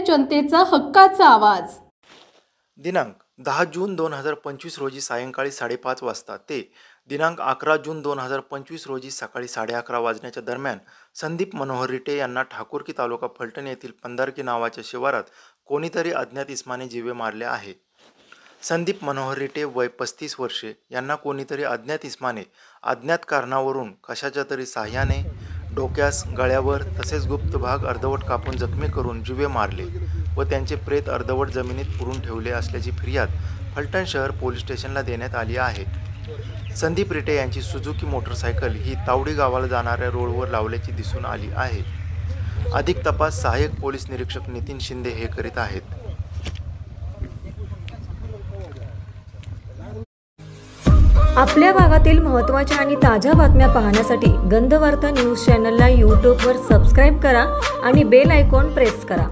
जनतेचा हक्काचा आवाज। दिनांक 10 जून 2025 रोजी सायंकाळी 5:30 वाजता ते दिनांक 11 जून 2025 रोजी सकाळी 11:30 वाजण्याच्या दरम्यान संदीप मनोहर रिटे यांना ठाकुर्की तालुका फलटण येथील पंधारकी नावाच्या शिवारात कोणीतरी अज्ञात इसमाने जीवे मारले आहे। संदीप मनोहर रिटे वय 35 वर्षे यांना कोणीतरी अज्ञात इसमाने अज्ञात कारणावरून कशाच्या तरी साह्याने डोक्यास, गळ्यावर तसेच गुप्त भाग अर्धवट कापून जखमी करून जीवे मारले व त्यांचे प्रेत अर्धवट जमिनीत पुरून ठेवले असल्याची फिर्याद फलटण शहर पोलीस स्टेशनला देण्यात आली आहे। संदीप रिटे यांची सुझुकी मोटरसायकल ही तावडी गावाला जाणाऱ्या रोडवर लावल्याची दिसून आली आहे। अधिक तपास सहाय्यक पोलीस निरीक्षक नितीन शिंदे हे करीत आहेत। आपल्या भागातील महत्त्वाच्या आणि ताज्या बातम्या पाहण्यासाठी गंधवार्ता न्यूज चॅनलला यूट्यूबवर सबस्क्राईब करा आणि बेल आयकॉन प्रेस करा।